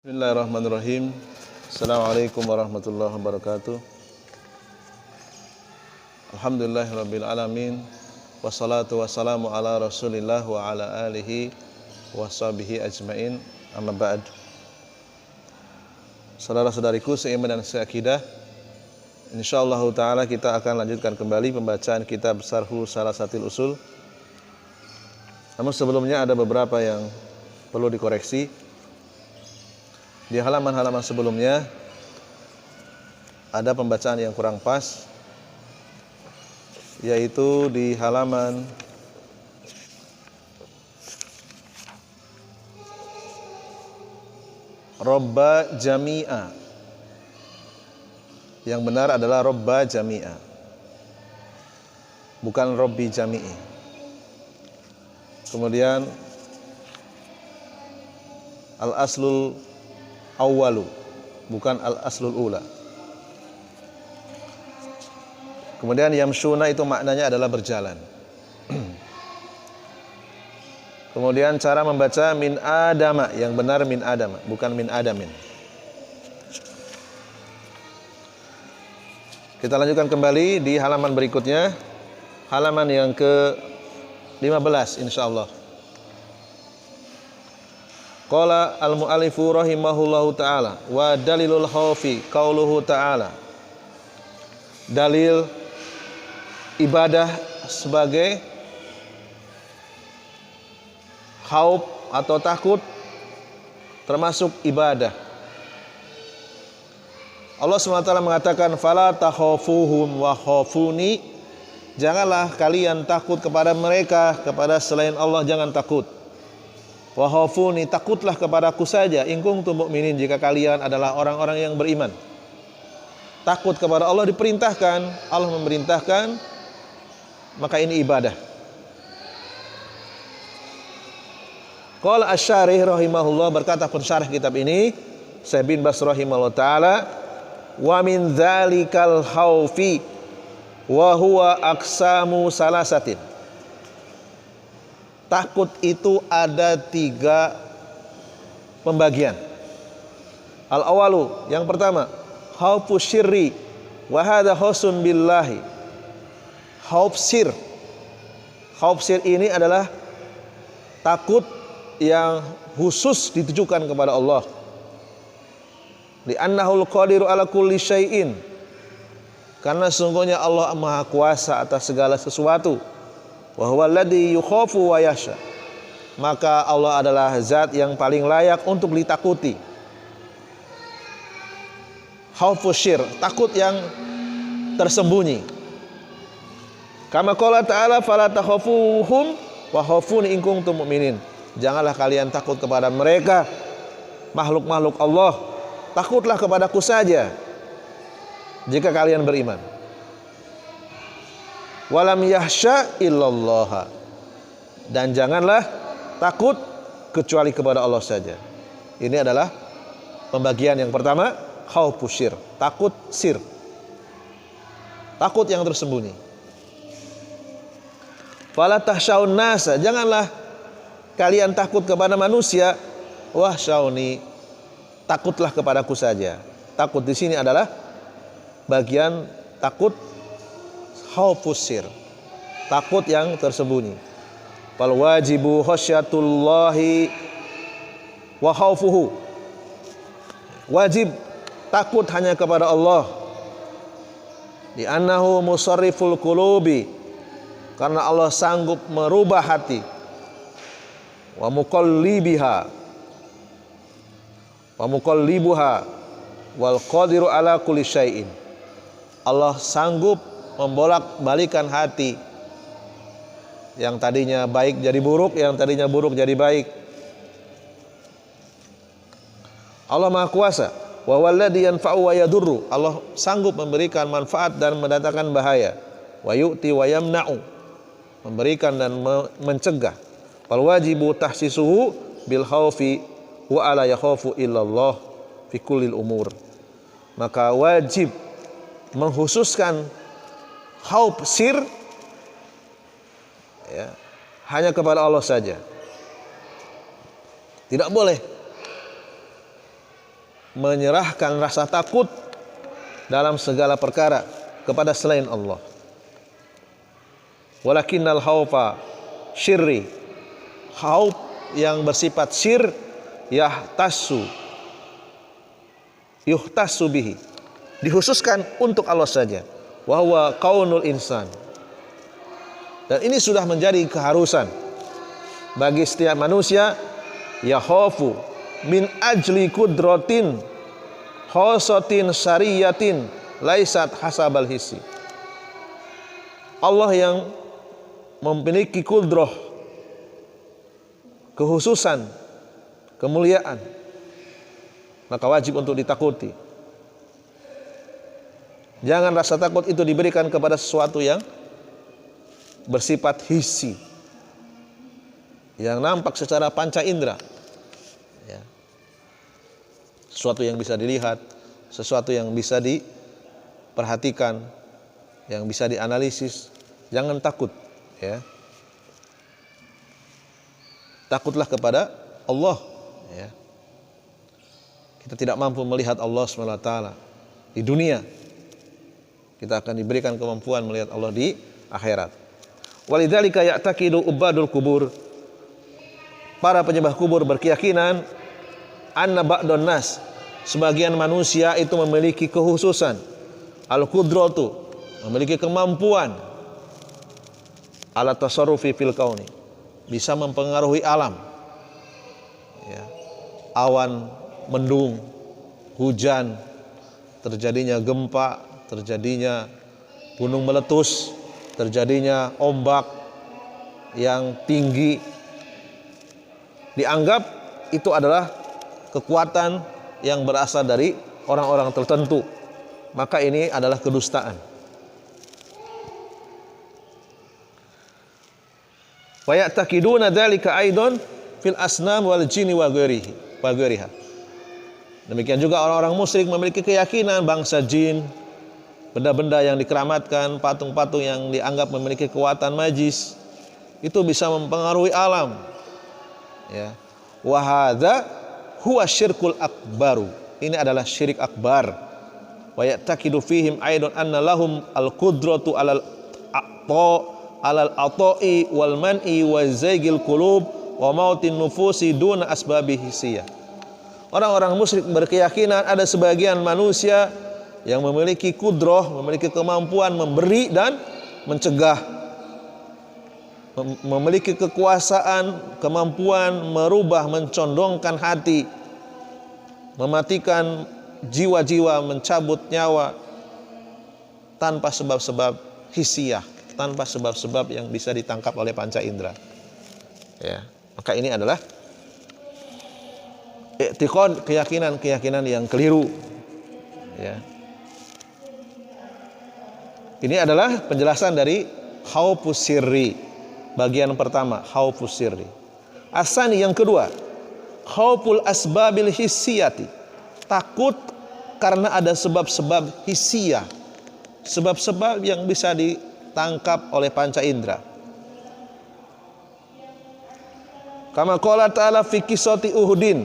Bismillahirrahmanirrahim. Assalamualaikum warahmatullahi wabarakatuh. Alhamdulillahirabbil alamin. Wassalatu wassalamu ala Rasulillah wa ala alihi washabihi ajmain. Amma ba'd. Saudara-saudariku seiman dan seakidah, insyaallah taala kita akan lanjutkan kembali pembacaan kitab Syarhu Salasatil Usul. Namun sebelumnya ada beberapa yang perlu dikoreksi. Di halaman-halaman sebelumnya ada pembacaan yang kurang pas, yaitu di halaman Robba Jami'a. Yang benar adalah Robba Jami'a, bukan Robbi Jami'i. Kemudian Al-Aslul Awwalu, bukan al-aslul ula. Kemudian yamshuna itu maknanya adalah berjalan. Kemudian cara membaca min adama, yang benar min adama, bukan min adamin. Kita lanjutkan kembali di halaman berikutnya, halaman yang ke-15 insyaallah. Qala al-mu'allifu rahimahullahu ta'ala wa dalilul khawfi qauluhu ta'ala. Dalil ibadah sebagai khauf atau takut termasuk ibadah. Allah SWT mengatakan fala takhafuhum wa khafuni, janganlah kalian takut kepada mereka, kepada selain Allah jangan takut. Wa khafuni, takutlah kepadaku saja, in kuntum mu'minin, jika kalian adalah orang-orang yang beriman. Takut kepada Allah diperintahkan, Allah memerintahkan, maka ini ibadah. Qala asy-syarih rahimahullah, berkata pensyarah kitab ini Syekh bin Baz rahimahullah taala, wa min dzalikal khaufi wa huwa aqsamu salasatin. Takut itu ada 3 pembagian. Al-awalu, yang pertama, khaufu syirri wa hadha khasun billahi. Khauf sir. Khauf sir ini adalah takut yang khusus ditujukan kepada Allah. Li'annahul qadiru ala kulli syai'in. Karena sungguhnya Allah Maha Kuasa atas segala sesuatu. Wa huwa alladzi yukhafu wa yasha. Maka Allah adalah zat yang paling layak untuk ditakuti. Khaufu syir, takut yang tersembunyi. Kama qala ta'ala fala takhafuhum wa khafuni in kuntum mu'minin. Janganlah kalian takut kepada mereka, makhluk-makhluk Allah. Takutlah kepadaku saja jika kalian beriman. Walam yahsya illallah, dan janganlah takut kecuali kepada Allah saja. Ini adalah pembagian yang pertama, khaufu syir, takut sir, takut yang tersembunyi. Fala tahsyaun nasa, janganlah kalian takut kepada manusia, wahsyauni, takutlah kepadaku saja. Takut di sini adalah bagian takut khaufus sir, takut yang tersembunyi. Fal wajibu khasyatullahi wa khaufuhu. Wajib takut hanya kepada Allah. Di annahu musarriful qulubi, karena Allah sanggup merubah hati. Wa muqallibiha, wa muqallibuha wal qadiru ala kulli syai'in. Allah sanggup membolak-balikan hati yang tadinya baik jadi buruk, yang tadinya buruk jadi baik. Allah Maha Kuasa. Wa walladzi yanfa'u wa yadurru, Allah sanggup memberikan manfaat dan mendatangkan bahaya. Wa yu'ti wa yamna'u, memberikan dan mencegah. Fal wajibu tahsisuhu bil khaufi wa ala yakhafu illallah fi kullil umur. Maka wajib menghususkan khauf sir, ya, hanya kepada Allah saja. Tidak boleh menyerahkan rasa takut dalam segala perkara kepada selain Allah. Walakinnal khaufa syirri, khauf yang bersifat syir, yuhtassu bihi, dikhususkan untuk Allah saja. Wa huwa kaunul insan. Dan ini sudah menjadi keharusan bagi setiap manusia, yakhafu min ajli kudratin khosatin syariyatin laisat hasabal hissi. Allah yang memiliki kudrah, kehususan, kemuliaan, maka wajib untuk ditakuti. Jangan rasa takut itu diberikan kepada sesuatu yang bersifat hissi, yang nampak secara panca indera, ya. Sesuatu yang bisa dilihat, sesuatu yang bisa diperhatikan, yang bisa dianalisis. Jangan takut, ya. Takutlah kepada Allah, ya. Kita tidak mampu melihat Allah SWT di dunia, kita akan diberikan kemampuan melihat Allah di akhirat. Walidzalika ya'taqidu ubadul kubur, para penyembah kubur berkeyakinan, anna ba'dun nas, sebagian manusia itu memiliki kekhususan, al-qudratu, memiliki kemampuan, ala tasarrufi fil kauni, bisa mempengaruhi alam, ya. Awan mendung, hujan, terjadinya gempa, terjadinya gunung meletus, terjadinya ombak yang tinggi, dianggap itu adalah kekuatan yang berasal dari orang-orang tertentu. Maka ini adalah kedustaan. Wa ya'taqiduna dzalika aidan fil asnam wal jinni wa ghairiha. Demikian juga orang-orang musyrik memiliki keyakinan bangsa jin, benda-benda yang dikeramatkan, patung-patung yang dianggap memiliki kekuatan magis, itu bisa mempengaruhi alam, ya. Wa hadza huwa syirkul akbaru, ini adalah syirik akbar. Wa ya'taqidu fihim aidan anna lahum al-qudratu alal ata'i wal man'i wa zaygil qulub wa mautin nufusi duna asbabi hissiyah. Orang-orang musyrik berkeyakinan ada sebagian manusia yang memiliki kudrah, memiliki kemampuan memberi dan mencegah, memiliki kekuasaan, kemampuan merubah, mencondongkan hati, mematikan jiwa-jiwa, mencabut nyawa tanpa sebab-sebab hissiyah, tanpa sebab-sebab yang bisa ditangkap oleh panca indera, ya. Maka ini adalah i'tiqad, keyakinan yang keliru, ya. Ini adalah penjelasan dari khaufus sirri, bagian pertama, khaufus sirri. Asani, yang kedua, khauful asbabil hissiyati, takut karena ada sebab-sebab hissiyah, sebab-sebab yang bisa ditangkap oleh panca indera. Kama qala ta'ala fi qissati Uhudin,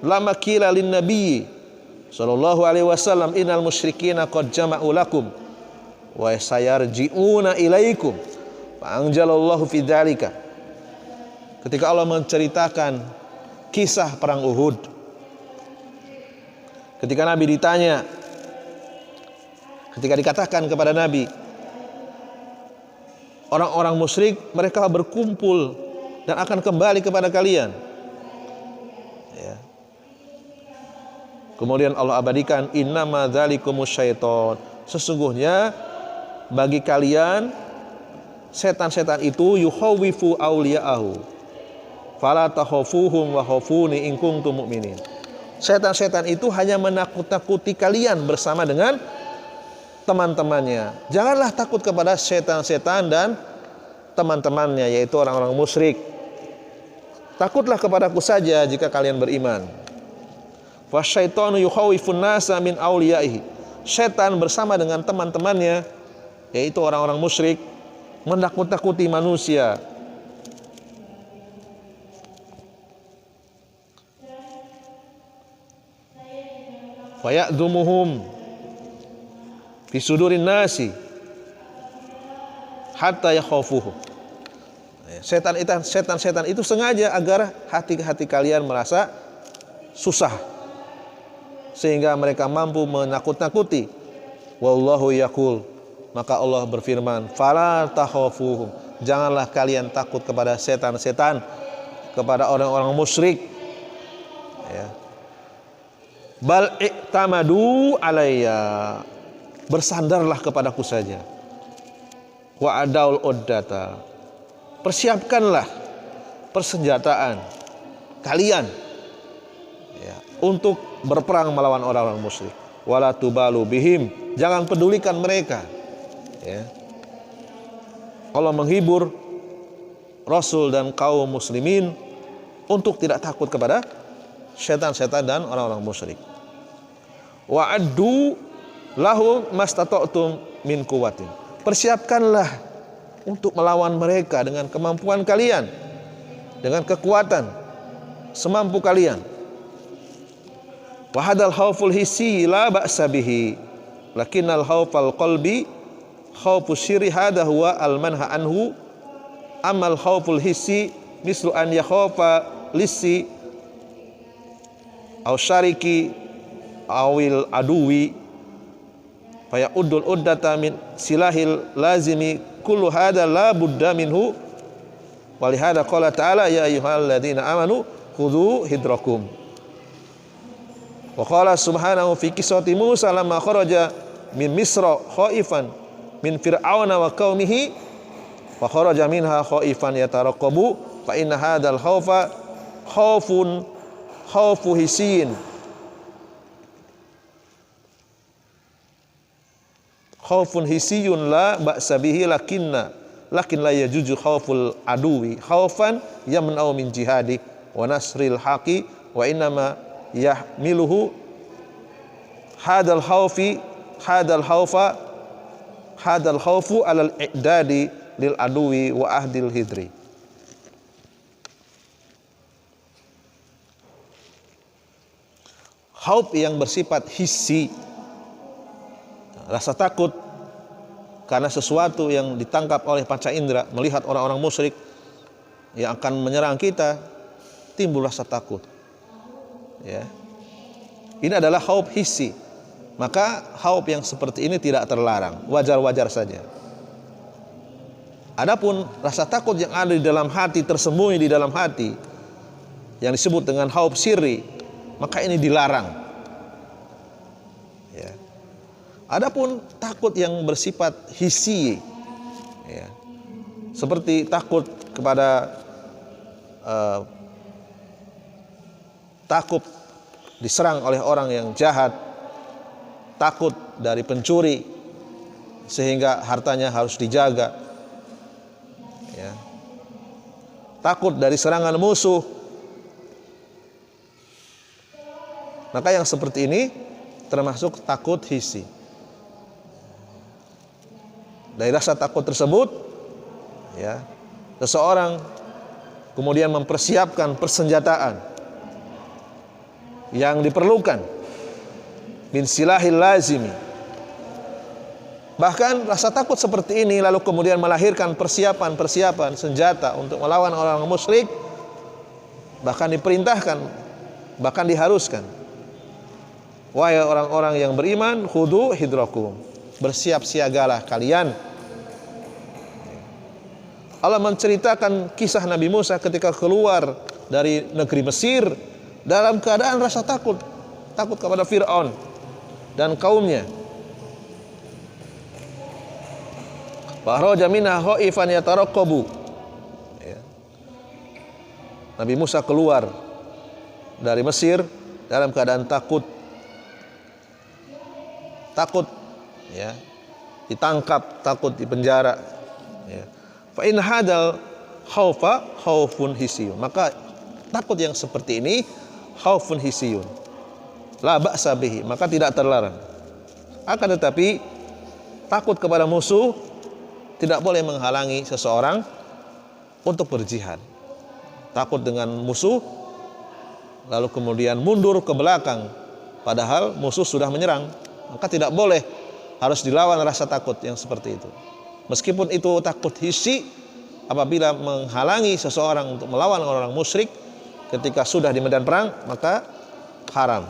lama qila lin nabiyyi sallallahu alaihi wasallam innal musyrikina qad jama'u lakum wa sayarji'una ilaikum fa anjalallahu fi dzalika. Ketika Allah menceritakan kisah perang Uhud, ketika Nabi ditanya, ketika dikatakan kepada Nabi, orang-orang musyrik mereka berkumpul dan akan kembali kepada kalian, ya. Kemudian Allah abadikan, innama dzalikumus syaiton, sesungguhnya bagi kalian setan-setan itu yukhawwifu awliya'ahu fala takhafuhum wa khafuni in kuntum mu'minin. Setan-setan itu hanya menakut-nakuti kalian bersama dengan teman-temannya. Janganlah takut kepada setan-setan dan teman-temannya, yaitu orang-orang musyrik. Takutlah kepadaku saja jika kalian beriman. Wasyaitanu yukhawifun nasa min awliyaihi. Setan bersama dengan teman-temannya, yaitu orang-orang musyrik, menakut-nakuti manusia. wa ya'dhumuhum fi sudurin nasi hatta yakhafuhu. Setan-setan itu sengaja agar hati-hati kalian merasa susah sehingga mereka mampu menakut-nakuti. Wallahu yaqul, maka Allah berfirman, fala takhafuhum, janganlah kalian takut kepada setan-setan, kepada orang-orang musyrik. Ya. Bal i'tamadu alayya, bersandarlah kepadaku saja. Wa adaul uddata, persiapkanlah persenjataan kalian ya, untuk berperang melawan orang-orang musyrik. Wala tubalu bihim, jangan pedulikan mereka. Ya. Allah menghibur Rasul dan kaum muslimin untuk tidak takut kepada setan-setan dan orang-orang musyrik. Wa'addu lahum mastata'tum min quwwatin, persiapkanlah untuk melawan mereka dengan kemampuan kalian, dengan kekuatan semampu kalian. Wa hadal khauful hissi la ba'sa bihi, lakinnal khaufal qalbi khaufu syirri hadha huwa al manha anhu. Amal khauful hissi mislu an yakhafa lissi aw syariki awil aduwi faya uddul uddata min silahil lazimi kullu hadha la budda minhu. Walihada qala ta'ala ya ayyuhalladzina amanu khudhu hidrakum. Wa qala subhanahu fi qissati Musa lamma kharaja min Misra khaifan min fir'auna wa qaumihi wa kharaja minha khaifan yataraqabu fa inna hadzal khaufa khaufu hisin. Khaufun hisiyun la ba'sa bihi lakin la yajuju khauful aduwi khaufan yamna'u min jihadi wa nasril haqi wa innama yahmiluhu hadal khaufu alal i'dadi lil aduwi wa ahdil hidri. Khauf yang bersifat hissi, rasa takut karena sesuatu yang ditangkap oleh panca indera, melihat orang-orang musyrik yang akan menyerang kita, timbul rasa takut. Ya. Ini adalah khauf hissi. Maka khauf yang seperti ini tidak terlarang, wajar-wajar saja. Adapun rasa takut yang ada di dalam hati, tersembunyi di dalam hati, yang disebut dengan khauf sirri, maka ini dilarang. Ya. Adapun takut yang bersifat hissi, ya, seperti takut kepada takut diserang oleh orang yang jahat, takut dari pencuri sehingga hartanya harus dijaga, ya, takut dari serangan musuh. Maka yang seperti ini termasuk takut hissi. Dari rasa takut tersebut, ya, seseorang kemudian mempersiapkan persenjataan yang diperlukan min silahil lazimi. Bahkan rasa takut seperti ini lalu kemudian melahirkan persiapan senjata untuk melawan orang musyrik, bahkan diperintahkan, bahkan diharuskan. Wahai orang-orang yang beriman, khudhu hidrakum, bersiap siagalah kalian. Allah menceritakan kisah Nabi Musa ketika keluar dari negeri Mesir dalam keadaan rasa takut kepada Fir'aun dan kaumnya. Fakhraja minha khaifan yataraqabu. Nabi Musa keluar dari Mesir dalam keadaan takut, ya, ditangkap, takut dipenjara. Ya. Fa in hadal khaufa khaufun hisiyun, maka takut yang seperti ini khaufun hisiyun, la ba'sa bihi, maka tidak terlarang. Akan tetapi takut kepada musuh tidak boleh menghalangi seseorang untuk berjihad. Takut dengan musuh lalu kemudian mundur ke belakang padahal musuh sudah menyerang. Maka tidak boleh, harus dilawan rasa takut yang seperti itu. Meskipun itu takut hissi, apabila menghalangi seseorang untuk melawan orang musyrik ketika sudah di medan perang, maka haram.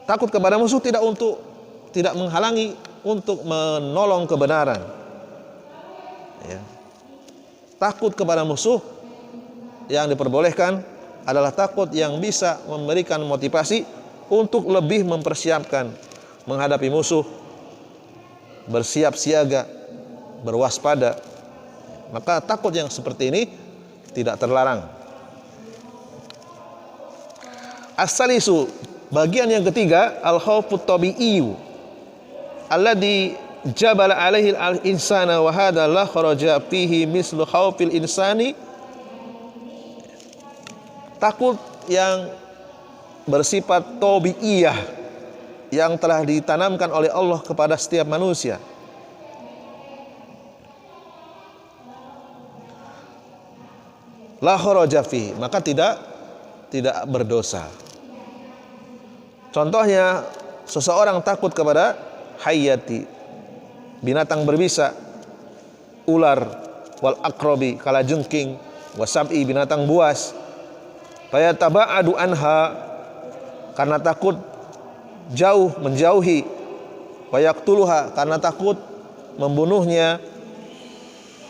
Takut kepada musuh tidak menghalangi untuk menolong kebenaran. Ya. Takut kepada musuh yang diperbolehkan adalah takut yang bisa memberikan motivasi untuk lebih mempersiapkan menghadapi musuh, bersiap siaga, berwaspada. Maka takut yang seperti ini tidak terlarang. As-salisu, bagian yang ketiga, al-khaufut tabi'iyyu alladhi jabala alaihi al-insana wa hadha la kharaja fihi mislu khaufil insani. Takut yang bersifat tabi'iyah yang telah ditanamkan oleh Allah kepada setiap manusia. La kharaja fihi, maka tidak berdosa. Contohnya, seseorang takut kepada hayati, binatang berbisa, ular, wal akrobi, kalajengking, wasab'i, binatang buas. Fayataba'adu anha, karena takut menjauhi. Wayaktuluha, karena takut membunuhnya.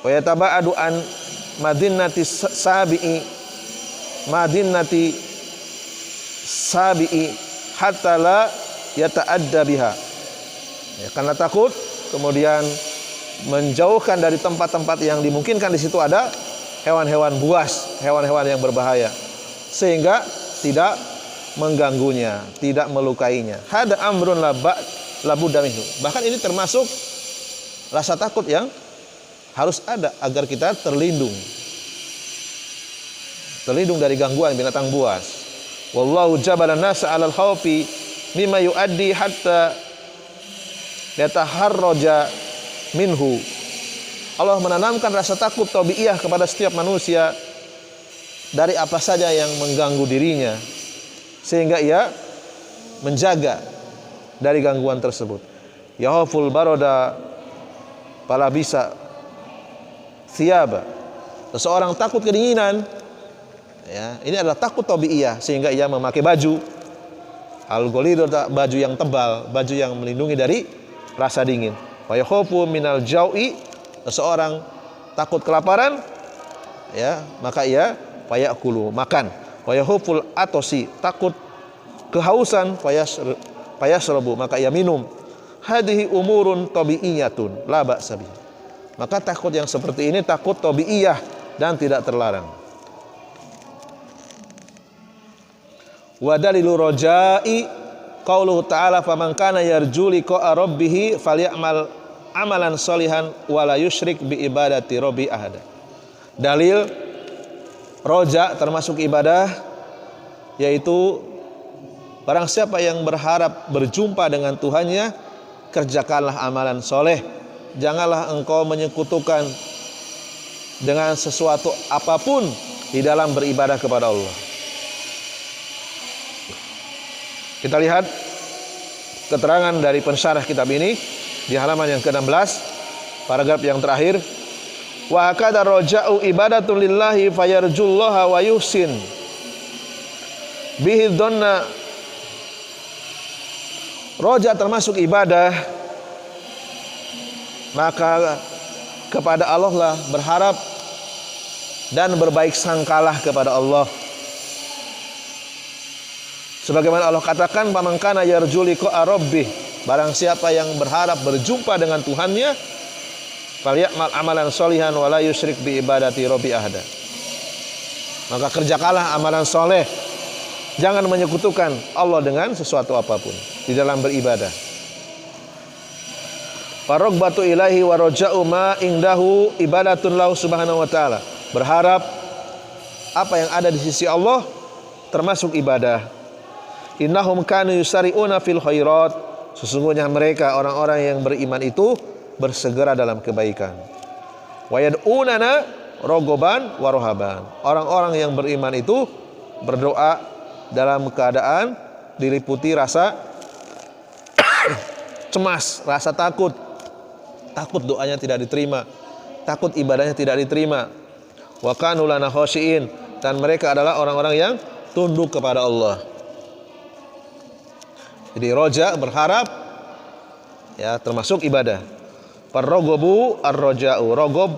Wayataba'adu an madinnati sabi'i hatta la yata'adda biha. Ya, karena takut kemudian menjauhkan dari tempat-tempat yang dimungkinkan di situ ada hewan-hewan buas, hewan-hewan yang berbahaya, sehingga tidak mengganggunya, tidak melukainya. Hada amrun la budda minhu. Bahkan ini termasuk rasa takut yang harus ada agar kita terlindung dari gangguan binatang buas. Wallahu jabala nasa 'alal khaufi mimma yuaddi hatta yataharraja minhu. Allah menanamkan rasa takut tabi'iyah kepada setiap manusia dari apa saja yang mengganggu dirinya, sehingga ia menjaga dari gangguan tersebut. Yahaful baroda pala bisa thiyaba. Seseorang takut kedinginan, ya, ini adalah takut tabi'iyah, sehingga ia memakai baju al-ghalido, baju yang tebal, baju yang melindungi dari rasa dingin. Wa yakhafu minal jau'i, seseorang takut kelaparan, ya, maka ia fayakulu, makan. Wa yakhaful atosi, takut kehausan, fayasrabu, maka ia minum. Hadhihi umurun tabi'iyatun la ba'sa biha. Maka takut yang seperti ini takut tabi'iyah dan tidak terlarang. Wa dalilu roja'i qauluhu ta'ala faman kana yarju liqa'a rabbih falyamal amalan sholihan wa la yusyrik bi ibadati rabbi ahada. Dalil roja termasuk ibadah, yaitu barang siapa yang berharap berjumpa dengan Tuhannya, kerjakanlah amalan soleh. Janganlah engkau menyekutukan dengan sesuatu apapun di dalam beribadah kepada Allah. Kita lihat keterangan dari pensyarah kitab ini di halaman yang ke-16, paragraf yang terakhir. Wa hakada roja'u ibadatun lillahi fayarjullaha wa yuhsin bihi dhanna. Roja termasuk ibadah, maka kepada Allah lah berharap dan berbaik sangkalah kepada Allah. Sebagaimana Allah katakan, faman kana yarju liqa'a rabbih, barang siapa yang berharap berjumpa dengan Tuhannya, falyamal amalan sholihan wa la yusyrik bi ibadati rabbi ahada. Maka kerjakanlah amalan soleh, jangan menyekutukan Allah dengan sesuatu apapun di dalam beribadah. Farogbatu ilahi wa roja'u ma indahu ibadatun lahu subhanahu wa ta'ala. Berharap apa yang ada di sisi Allah termasuk ibadah. Innahum kanu yusari'una fil khairat. Sesungguhnya mereka orang-orang yang beriman itu bersegera dalam kebaikan. Wa yad'unana rogoban wa rohaban. Orang-orang yang beriman itu berdoa dalam keadaan diliputi rasa cemas, rasa takut. Takut doanya tidak diterima, takut ibadahnya tidak diterima. Wa kanu lana khashiin, dan mereka adalah orang-orang yang tunduk kepada Allah. Jadi roja berharap, ya, termasuk ibadah. Parrogobu arroja'u, rogob,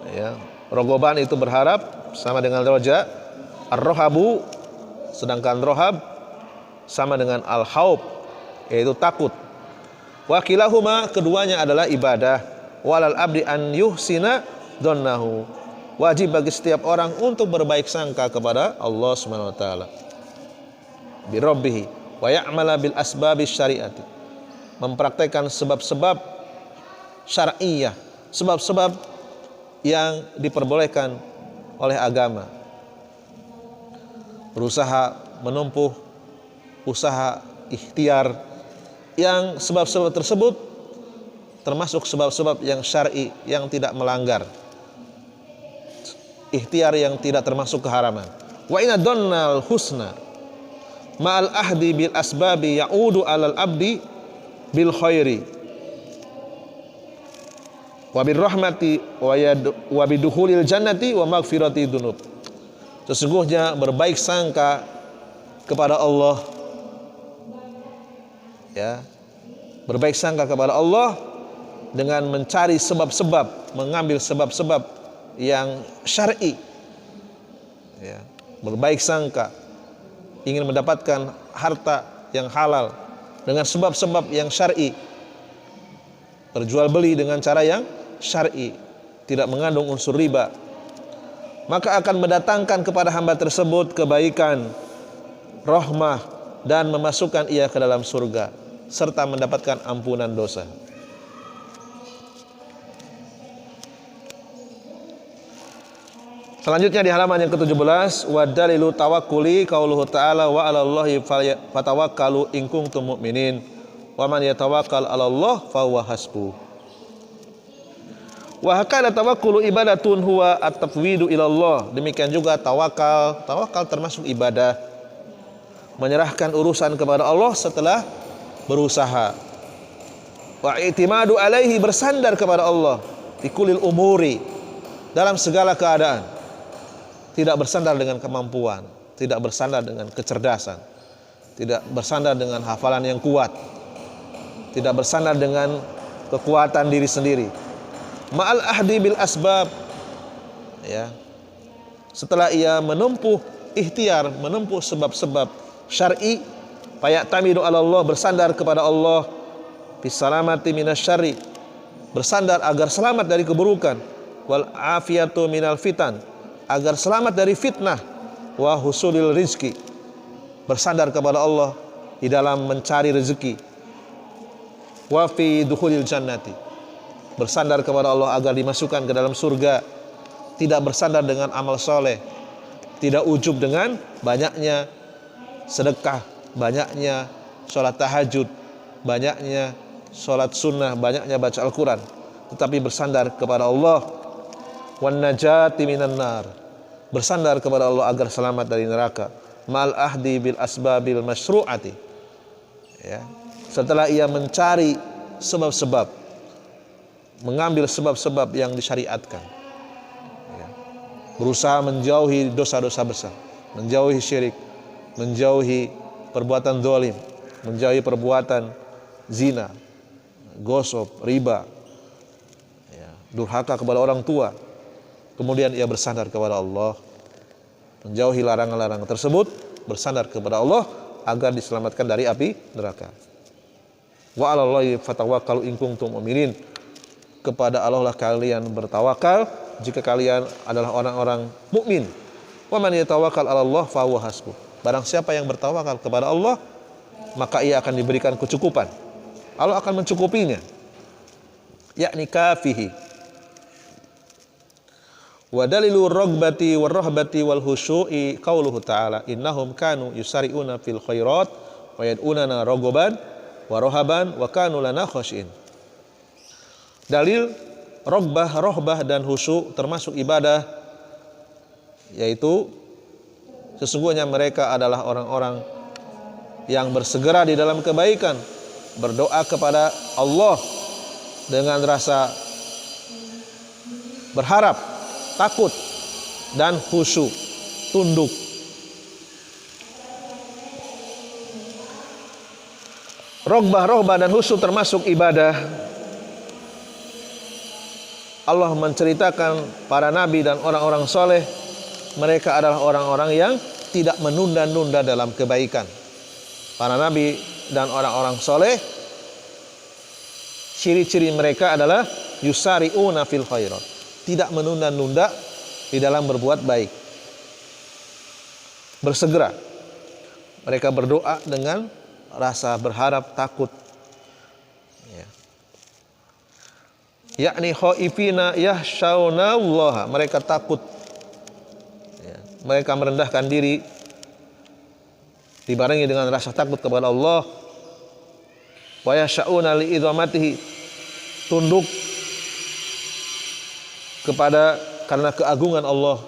ya, rogoban itu berharap sama dengan roja. Arrohabu, sedangkan rohab sama dengan al-haub, yaitu takut. Wa kilahuma, keduanya adalah ibadah. Walal abdi an yuhsina dhannahu, wajib bagi setiap orang untuk berbaik sangka kepada Allah Subhanahu wa taala. Bi rabbih wa ya'mala bil asbabis syariati, mempraktekkan sebab-sebab syar'iyah, sebab-sebab yang diperbolehkan oleh agama. Berusaha menempuh usaha ikhtiar yang sebab-sebab tersebut termasuk sebab-sebab yang syar'i, yang tidak melanggar, ikhtiar yang tidak termasuk keharaman. Wa inna donnal husna ma'al ahdi bil asbabi ya'udu alal abdi bil khairi wa bir rahmati wa bidukhulil jannati wa maghfirati dzunub. Sesungguhnya berbaik sangka kepada Allah, ya, berbaik sangka kepada Allah dengan mencari sebab-sebab, mengambil sebab-sebab yang syar'i, ya, berbaik sangka, ingin mendapatkan harta yang halal dengan sebab-sebab yang syar'i, berjual beli dengan cara yang syar'i, tidak mengandung unsur riba, maka akan mendatangkan kepada hamba tersebut kebaikan, rahmah, dan memasukkan ia ke dalam surga serta mendapatkan ampunan dosa. Selanjutnya di halaman yang ke-17, wa dalilu tawakkuli qauluhu ta'ala wa 'alallahi fatawakkalu in kuntum mu'minin wa man yatawakkal 'alallah fa huwa hasbuh. Wa hakala tawakkulu ibadatun huwa at-tafwidu ila Allah. Demikian juga tawakal termasuk ibadah, menyerahkan urusan kepada Allah setelah berusaha. Wa i'timadu alaihi, bersandar kepada Allah fi kulil umuri, dalam segala keadaan. Tidak bersandar dengan kemampuan, tidak bersandar dengan kecerdasan, tidak bersandar dengan hafalan yang kuat, tidak bersandar dengan kekuatan diri sendiri. Ma'al ahdi bil asbab, ya, setelah ia menempuh ikhtiar, menempuh sebab-sebab syar'i, fayatamidu 'ala Allah, bersandar kepada Allah, bisalamati minasyarri, bersandar agar selamat dari keburukan, wal afiyatu minal fitan, agar selamat dari fitnah, wa husulil rizki, bersandar kepada Allah di dalam mencari rezeki, wa fi dukhulil jannati, bersandar kepada Allah agar dimasukkan ke dalam surga, tidak bersandar dengan amal soleh, tidak ujub dengan banyaknya sedekah, banyaknya sholat tahajud, banyaknya sholat sunnah, banyaknya baca Al-Quran, tetapi bersandar kepada Allah, wan najati minan nar, bersandar kepada Allah agar selamat dari neraka, mal ahdi bil asbabil masyru'ati, ya, setelah ia mencari sebab-sebab, mengambil sebab-sebab yang disyariatkan, ya, berusaha menjauhi dosa-dosa besar, menjauhi syirik, menjauhi perbuatan zalim, menjauhi perbuatan zina, gosok, riba, ya, durhaka kepada orang tua. Kemudian ia bersandar kepada Allah, menjauhi larangan-larangan tersebut, bersandar kepada Allah agar diselamatkan dari api neraka. Wa 'alallahi fatawakkalu in kuntum mu'minin, kepada Allah lah kalian bertawakal jika kalian adalah orang-orang mukmin. Wa man yatawakkal 'alallah fa huwa hasbuh. Barang siapa yang bertawakal kepada Allah, maka ia akan diberikan kecukupan. Allah akan mencukupinya, yakni kafihi. Wa dalilu ragbati war rahbati wal khusyu'i qauluhu ta'ala innahum kanu yusari'una fil khairat wa yad'unana raghaban wa rahaban wa kanu lana khashi'in. Dalil ragbah, rahbah dan khusyuk termasuk ibadah, yaitu sesungguhnya mereka adalah orang-orang yang bersegera di dalam kebaikan, berdoa kepada Allah dengan rasa berharap, takut, dan khusyuk, tunduk. Rogbah dan khusyuk termasuk ibadah. Allah menceritakan para nabi dan orang-orang soleh, mereka adalah orang-orang yang tidak menunda-nunda dalam kebaikan. Para nabi dan orang-orang soleh, ciri-ciri mereka adalah yusari'una fil khairat, tidak menunda-nunda di dalam berbuat baik, bersegera. Mereka berdoa dengan rasa berharap, takut, yakni khaifina yahsyauna Allah, mereka takut, mereka merendahkan diri dibarengi dengan rasa takut kepada Allah. Wa yahsyauna li idzamatihi, tunduk kepada karena keagungan Allah.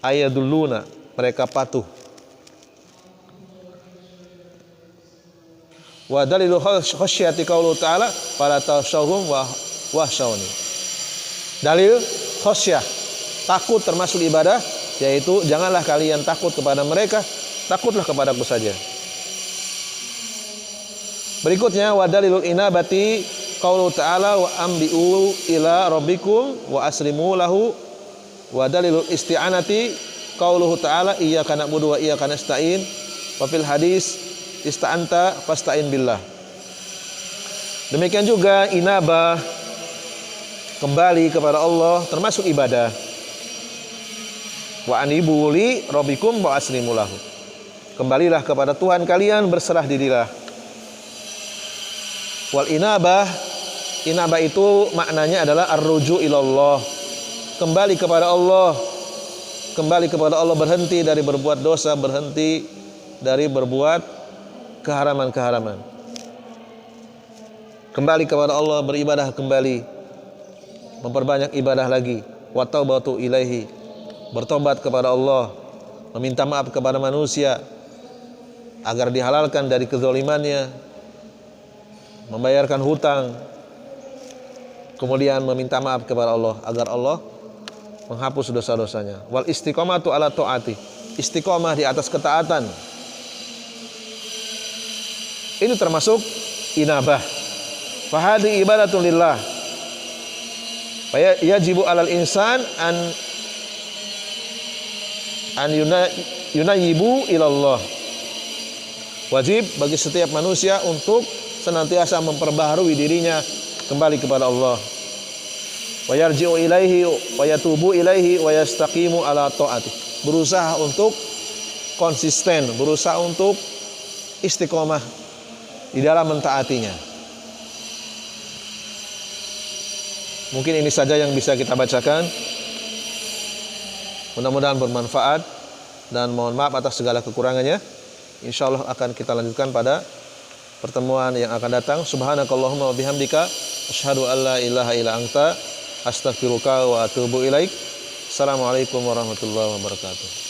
Ayadulluna, mereka patuh. Wa dalilu khasyati qaulu ta'ala fala takhshawhum wahsyawni. Dalil khasyah, takut termasuk ibadah, yaitu janganlah kalian takut kepada mereka, takutlah kepadaku saja. Berikutnya wa dalilul inabati qaulu ta'ala wa ambi'u ila rabbikum wa aslimu lahu. Wa dalilul isti'anati qauluhu ta'ala iyyaka na'budu wa iyyaka nasta'in. Wa fil hadis ista'anta fasta'in billah. Demikian juga inabah, kembali kepada Allah, termasuk ibadah. Wa anibu li rabbikum wa aslimu lahu. Kembalilah kepada Tuhan kalian, berserah dirilah. Wal inabah, inabah itu maknanya adalah ar-ruju' ilallah, kembali kepada Allah. Kembali kepada Allah, berhenti dari berbuat dosa, berhenti dari berbuat keharaman-keharaman. Kembali kepada Allah, beribadah kembali, memperbanyak ibadah lagi. Wa taubatu ilaihi, bertobat kepada Allah, meminta maaf kepada manusia agar dihalalkan dari kezalimannya, membayarkan hutang, kemudian meminta maaf kepada Allah agar Allah menghapus dosa-dosanya. Wal istiqomatu ala taati, istiqomah di atas ketaatan. Ini termasuk inabah. Fahadi ibadatun lillah. Yajibu alal insan an yunayibu ilallah. Wajib bagi setiap manusia untuk senantiasa memperbaharui dirinya kembali kepada Allah. Wa yarji'u ilaihi wa yatubu ilaihi wa yastaqimu ala taati. Berusaha untuk konsisten, berusaha untuk istiqomah di dalam mentaatinya. Mungkin ini saja yang bisa kita bacakan. Mudah-mudahan bermanfaat dan mohon maaf atas segala kekurangannya. Insyaallah akan kita lanjutkan pada pertemuan yang akan datang. Subhanakallahumma wa bihamdika asyhadu an la ilaha illa anta astaghfiruka wa atubu ilaik. Assalamualaikum warahmatullahi wabarakatuh.